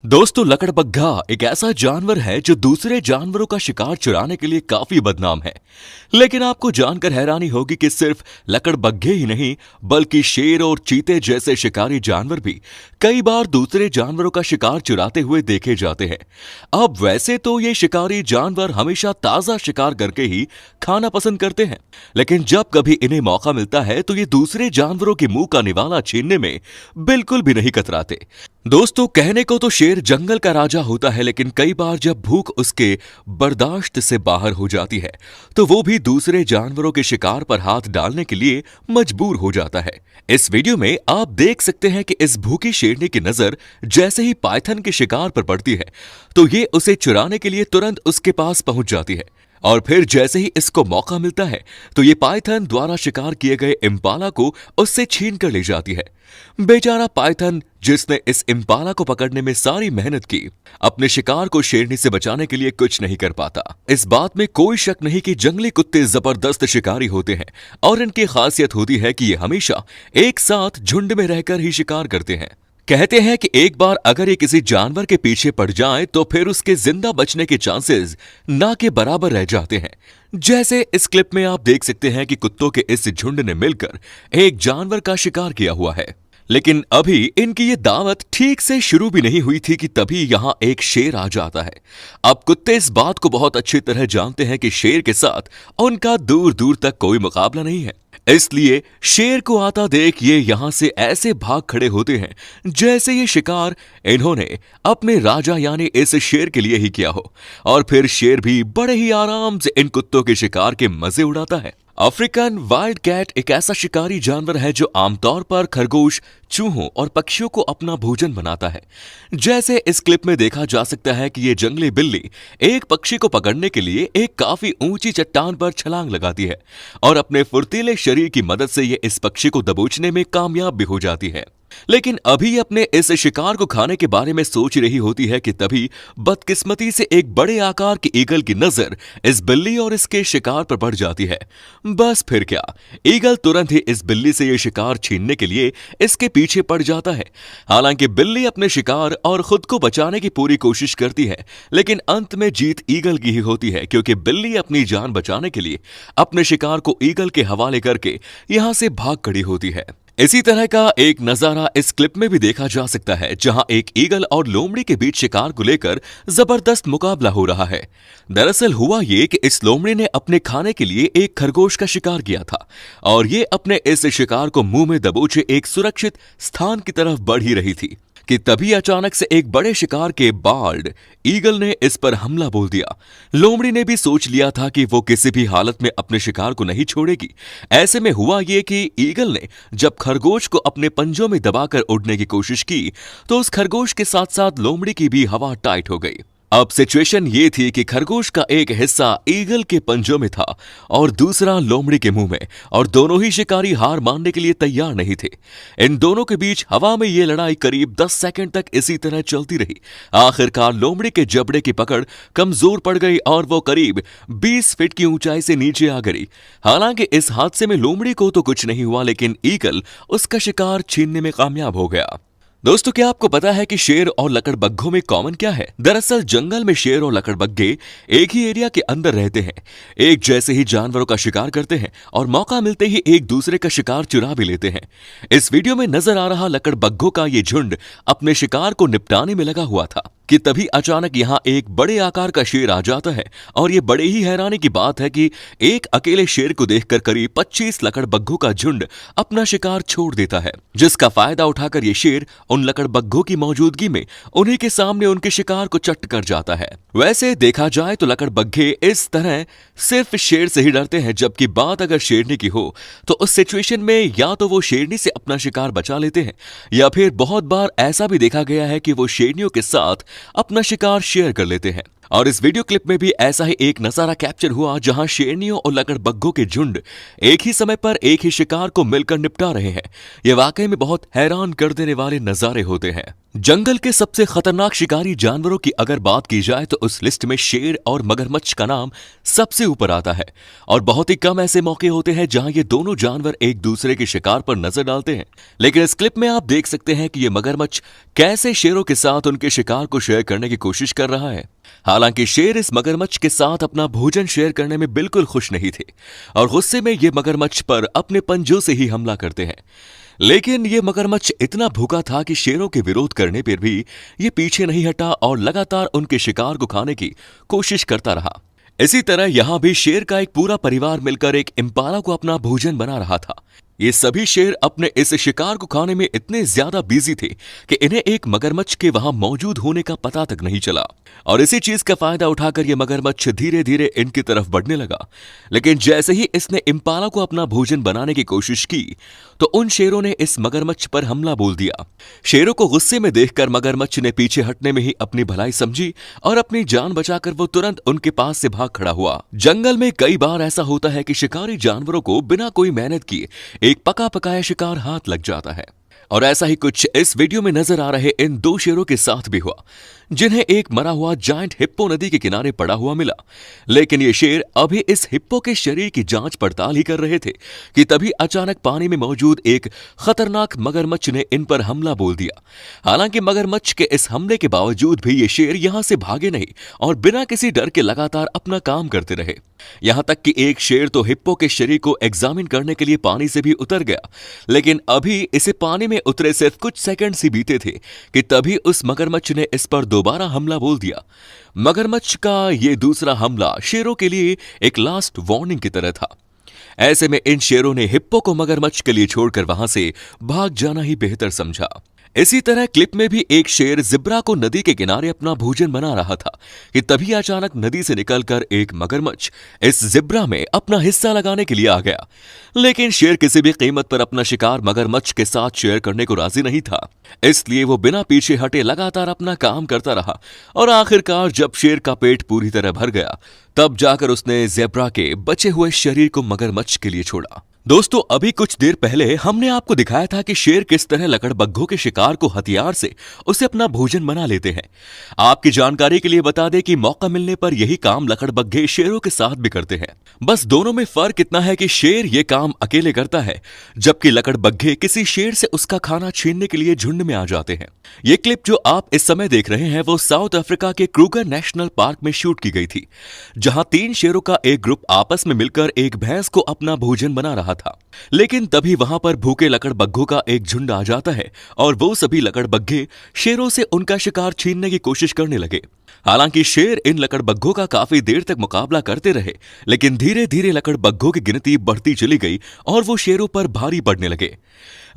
दोस्तों, लकड़बग्घा एक ऐसा जानवर है जो दूसरे जानवरों का शिकार चुराने के लिए काफी बदनाम है। लेकिन आपको जानकर हैरानी होगी कि सिर्फ लकड़बग्घे ही नहीं बल्कि शेर और चीते जैसे शिकारी जानवर भी कई बार दूसरे जानवरों का शिकार चुराते हुए देखे जाते हैं। अब वैसे तो ये शिकारी जानवर हमेशा ताजा शिकार करके ही खाना पसंद करते हैं, लेकिन जब कभी इन्हें मौका मिलता है तो ये दूसरे जानवरों के मुंह का निवाला छीनने में बिल्कुल भी नहीं कतराते। दोस्तों, कहने को तो शेर जंगल का राजा होता है, लेकिन कई बार जब भूख उसके बर्दाश्त से बाहर हो जाती है तो वो भी दूसरे जानवरों के शिकार पर हाथ डालने के लिए मजबूर हो जाता है। इस वीडियो में आप देख सकते हैं कि इस भूखी शेरनी की नजर जैसे ही पाइथन के शिकार पर पड़ती है तो ये उसे चुराने के लिए तुरंत उसके पास पहुंच जाती है, और फिर जैसे ही इसको मौका मिलता है तो ये पाइथन द्वारा शिकार किए गए इम्पाला को उससे छीन कर ले जाती है। बेचारा पाइथन, जिसने इस इम्पाला को पकड़ने में सारी मेहनत की, अपने शिकार को शेरनी से बचाने के लिए कुछ नहीं कर पाता। इस बात में कोई शक नहीं कि जंगली कुत्ते जबरदस्त शिकारी होते हैं और इनकी खासियत होती है कि ये हमेशा एक साथ झुंड में रहकर ही शिकार करते हैं। कहते हैं कि एक बार अगर ये किसी जानवर के पीछे पड़ जाए तो फिर उसके जिंदा बचने के चांसेस ना के बराबर रह जाते हैं। जैसे इस क्लिप में आप देख सकते हैं कि कुत्तों के इस झुंड ने मिलकर एक जानवर का शिकार किया हुआ है, लेकिन अभी इनकी ये दावत ठीक से शुरू भी नहीं हुई थी कि तभी यहां एक शेर आ जाता है। अब कुत्ते इस बात को बहुत अच्छी तरह जानते हैं कि शेर के साथ उनका दूर दूर तक कोई मुकाबला नहीं है, इसलिए शेर को आता देख ये यहां से ऐसे भाग खड़े होते हैं जैसे ये शिकार इन्होंने अपने राजा यानी इस शेर के लिए ही किया हो, और फिर शेर भी बड़े ही आराम से इन कुत्तों के शिकार के मजे उड़ाता है। अफ्रीकन वाइल्ड कैट एक ऐसा शिकारी जानवर है जो आमतौर पर खरगोश, चूहों और पक्षियों को अपना भोजन बनाता है। जैसे इस क्लिप में देखा जा सकता है कि ये जंगली बिल्ली एक पक्षी को पकड़ने के लिए एक काफी ऊंची चट्टान पर छलांग लगाती है और अपने फुर्तीले शरीर की मदद से ये इस पक्षी को दबोचने में कामयाब भी हो जाती है। लेकिन अभी अपने इस शिकार को खाने के बारे में सोच रही होती है कि तभी बदकिस्मती से एक बड़े आकार की ईगल की नजर इस बिल्ली और इसके शिकार पर पड़ जाती है। बस फिर क्या, ईगल तुरंत ही इस बिल्ली से यह शिकार छीनने के लिए इसके पीछे पड़ जाता है। हालांकि बिल्ली अपने शिकार और खुद को बचाने की पूरी कोशिश करती है, लेकिन अंत में जीत ईगल की ही होती है, क्योंकि बिल्ली अपनी जान बचाने के लिए अपने शिकार को ईगल के हवाले करके यहां से भाग खड़ी होती है। इसी तरह का एक नजारा इस क्लिप में भी देखा जा सकता है, जहां एक ईगल और लोमड़ी के बीच शिकार को लेकर जबरदस्त मुकाबला हो रहा है। दरअसल हुआ ये कि इस लोमड़ी ने अपने खाने के लिए एक खरगोश का शिकार किया था और ये अपने इस शिकार को मुंह में दबोचे एक सुरक्षित स्थान की तरफ बढ़ ही रही थी कि तभी अचानक से एक बड़े शिकार के बाल्ड ईगल ने इस पर हमला बोल दिया। लोमड़ी ने भी सोच लिया था कि वो किसी भी हालत में अपने शिकार को नहीं छोड़ेगी। ऐसे में हुआ ये कि ईगल ने जब खरगोश को अपने पंजों में दबाकर उड़ने की कोशिश की तो उस खरगोश के साथ साथ लोमड़ी की भी हवा टाइट हो गई। अब सिचुएशन ये थी कि खरगोश का एक हिस्सा ईगल के पंजों में था और दूसरा लोमड़ी के मुंह में, और दोनों ही शिकारी हार मानने के लिए तैयार नहीं थे। इन दोनों के बीच हवा में ये लड़ाई करीब 10 सेकंड तक इसी तरह चलती रही। आखिरकार लोमड़ी के जबड़े की पकड़ कमजोर पड़ गई और वो करीब 20 फीट की ऊंचाई से नीचे आ गई। हालांकि इस हादसे में लोमड़ी को तो कुछ नहीं हुआ, लेकिन ईगल उसका शिकार छीनने में कामयाब हो गया। दोस्तों, क्या आपको पता है कि शेर और लकड़बग्घों में कॉमन क्या है? दरअसल जंगल में शेर और लकड़बग्घे एक ही एरिया के अंदर रहते हैं, एक जैसे ही जानवरों का शिकार करते हैं और मौका मिलते ही एक दूसरे का शिकार चुरा भी लेते हैं। इस वीडियो में नजर आ रहा लकड़बग्घों का ये झुंड अपने शिकार को निपटाने में लगा हुआ था कि तभी अचानक यहाँ एक बड़े आकार का शेर आ जाता है, और ये बड़े ही हैरानी की बात है कि एक अकेले शेर को देखकर करीब 25 लकड़बग्घों का झुंड अपना शिकार छोड़ देता है, जिसका फायदा उठाकर ये शेर उन लकड़बग्घों की मौजूदगी में उन्हीं के सामने उनके शिकार को चट कर जाता है। वैसे देखा जाए तो लकड़बग्घे इस तरह सिर्फ शेर से ही डरते हैं, जबकि बात अगर शेरनी की हो तो उस सिचुएशन में या तो वो शेरनी से अपना शिकार बचा लेते हैं, या फिर बहुत बार ऐसा भी देखा गया है कि वो शेरनियों के साथ अपना शिकार शेयर कर लेते हैं। और इस वीडियो क्लिप में भी ऐसा ही एक नजारा कैप्चर हुआ जहां शेरनियों और लकड़बग्घों के झुंड एक ही समय पर एक ही शिकार को मिलकर निपटा रहे हैं। ये वाकई में बहुत हैरान कर देने वाले नजारे होते हैं। जंगल के सबसे खतरनाक शिकारी जानवरों की अगर बात की जाए तो उस लिस्ट में शेर और मगरमच्छ का नाम सबसे ऊपर आता है और बहुत ही कम ऐसे मौके होते हैं जहां ये दोनों जानवर एक दूसरे के शिकार पर नजर डालते हैं। लेकिन इस क्लिप में आप देख सकते हैं कि ये मगरमच्छ कैसे शेरों के साथ उनके शिकार को शेयर करने की कोशिश कर रहा है। हालांकि शेर इस मगरमच्छ के साथ अपना भोजन शेयर करने में बिल्कुल खुश नहीं थे और गुस्से में ये मगरमच्छ पर अपने पंजों से ही हमला करते हैं। लेकिन ये मगरमच्छ इतना भूखा था कि शेरों के विरोध करने पर भी ये पीछे नहीं हटा और लगातार उनके शिकार को खाने की कोशिश करता रहा। इसी तरह यहां भी शेर का एक पूरा परिवार मिलकर एक इम्पाला को अपना भोजन बना रहा था। ये सभी शेर अपने इस शिकार को खाने में इतने ज्यादा बिजी थे कि इन्हें एक मगरमच्छ के वहां मौजूद होने का पता तक नहीं चला और इसी चीज का फायदा उठाकर ये मगरमच्छ धीरे धीरे इनकी तरफ बढ़ने लगा। लेकिन जैसे ही इसने इम्पाला को अपना भोजन बनाने की कोशिश की तो उन शेरों ने इस मगरमच्छ पर हमला बोल दिया। शेरों को गुस्से में देखकर मगरमच्छ ने पीछे हटने में ही अपनी भलाई समझी और अपनी जान बचाकर वो तुरंत उनके पास से भाग खड़ा हुआ। जंगल में कई बार ऐसा होता है कि शिकारी जानवरों को बिना कोई मेहनत किए एक पका पकाया शिकार हाथ लग जाता है और ऐसा ही कुछ इस वीडियो में नजर आ रहे इन दो शेरों के साथ भी हुआ जिन्हें एक मरा हुआ जायंट हिप्पो नदी के किनारे पड़ा हुआ मिला। लेकिन ये शेर अभी इस हिप्पो के शरीर की जांच पड़ताल ही कर रहे थे कि तभी अचानक पानी में मौजूद एक खतरनाक मगरमच्छ ने इन पर हमला बोल दिया। हालांकि मगरमच्छ के इस हमले के बावजूद भी ये शेर यहां से भागे नहीं और बिना किसी डर के लगातार अपना काम करते रहे। यहां तक कि एक शेर तो हिप्पो के शरीर को एग्जामिन करने के लिए पानी से भी उतर गया। लेकिन अभी इसे पानी में उतरे सिर्फ कुछ सेकंड्स ही बीते थे कि तभी उस मगरमच्छ ने इस पर दोबारा हमला बोल दिया। मगरमच्छ का ये दूसरा हमला शेरों के लिए एक लास्ट वार्निंग की तरह था। ऐसे में इन शेरों ने हिप्पो को मगरमच्छ के लिए छोड़कर वहां से भाग जाना ही बेहतर समझा। इसी तरह क्लिप में भी एक शेर जिब्रा को नदी के किनारे अपना भोजन बना रहा था कि तभी अचानक नदी से निकलकर एक मगरमच्छ इस जिब्रा में अपना हिस्सा लगाने के लिए आ गया। लेकिन शेर किसी भी कीमत पर अपना शिकार मगरमच्छ के साथ शेयर करने को राजी नहीं था, इसलिए वो बिना पीछे हटे लगातार अपना काम करता रहा और आखिरकार जब शेर का पेट पूरी तरह भर गया तब जाकर उसने ज़ेब्रा के बचे हुए शरीर को मगरमच्छ के लिए छोड़ा। दोस्तों, अभी कुछ देर पहले हमने आपको दिखाया था कि शेर किस तरह लकड़बग्घों के शिकार को हथियार से उसे अपना भोजन बना लेते हैं। आपकी जानकारी के लिए बता दें कि मौका मिलने पर यही काम लकड़बग्घे शेरों के साथ भी करते हैं। बस दोनों में फर्क इतना है कि शेर ये काम अकेले करता है जबकि लकड़बग्घे किसी शेर से उसका खाना छीनने के लिए झुंड में आ जाते हैं। ये क्लिप जो आप इस समय देख रहे हैं वो साउथ अफ्रीका के क्रूगर नेशनल पार्क में शूट की गई थी, जहां 3 शेरों का एक ग्रुप आपस में मिलकर एक भैंस को अपना भोजन बना रहा था। लेकिन तभी वहां पर भूखे लकड़बग्घों का एक झुंड आ जाता है और वो सभी लकड़बग्घे शेरों से उनका शिकार छीनने की कोशिश करने लगे। हालांकि शेर इन लकड़बग्घों का काफी देर तक मुकाबला करते रहे, लेकिन धीरे धीरे लकड़बग्घों की गिनती बढ़ती चली गई और वो शेरों पर भारी पड़ने लगे।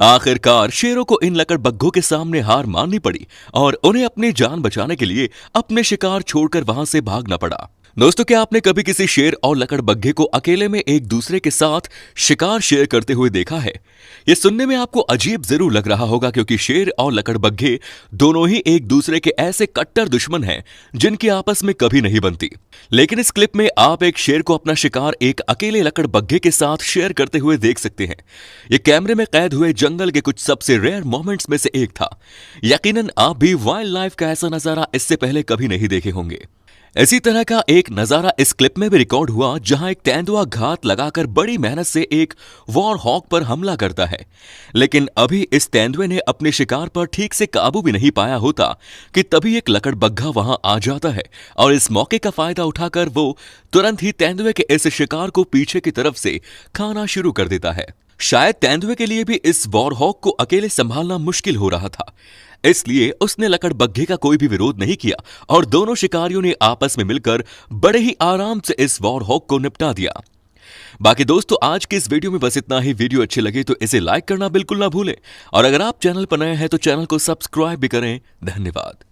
आखिरकार शेरों को इन लकड़बग्घों के सामने हार माननी पड़ी और उन्हें अपनी जान बचाने के लिए अपने शिकार छोड़कर वहां से भागना पड़ा। दोस्तों, क्या आपने कभी किसी शेर और लकड़बग्घे को अकेले में एक दूसरे के साथ शिकार शेयर करते हुए देखा है? ये सुनने में आपको अजीब जरूर लग रहा होगा क्योंकि शेर और लकड़बग्घे दोनों ही एक दूसरे के ऐसे कट्टर दुश्मन हैं जिनकी आपस में कभी नहीं बनती। लेकिन इस क्लिप में आप एक शेर को अपना शिकार एक अकेले लकड़बग्घे के साथ शेयर करते हुए देख सकते हैं। ये कैमरे में कैद हुए जंगल के कुछ सबसे रेयर मोमेंट्स में से एक था। यकीनन आप भी वाइल्ड लाइफ का ऐसा नजारा इससे पहले कभी नहीं देखे होंगे। इसी तरह का एक नजारा इस क्लिप में भी रिकॉर्ड हुआ जहां एक तेंदुआ घात लगाकर बड़ी मेहनत से एक वॉर हॉक पर हमला करता है। लेकिन अभी इस तेंदुए ने अपने शिकार पर ठीक से काबू भी नहीं पाया होता कि तभी एक लकड़बग्घा वहां आ जाता है और इस मौके का फायदा उठाकर वो तुरंत ही तेंदुए के इस शिकार को पीछे की तरफ से खाना शुरू कर देता है। शायद तेंदुए के लिए भी इस वॉर हॉक को अकेले संभालना मुश्किल हो रहा था, इसलिए उसने लकड़बग्घे का कोई भी विरोध नहीं किया और दोनों शिकारियों ने आपस में मिलकर बड़े ही आराम से इस वॉर हॉक को निपटा दिया। बाकी दोस्तों, आज की इस वीडियो में बस इतना ही। वीडियो अच्छी लगी तो इसे लाइक करना बिल्कुल ना भूलें और अगर आप चैनल पर नए हैं तो चैनल को सब्सक्राइब भी करें। धन्यवाद।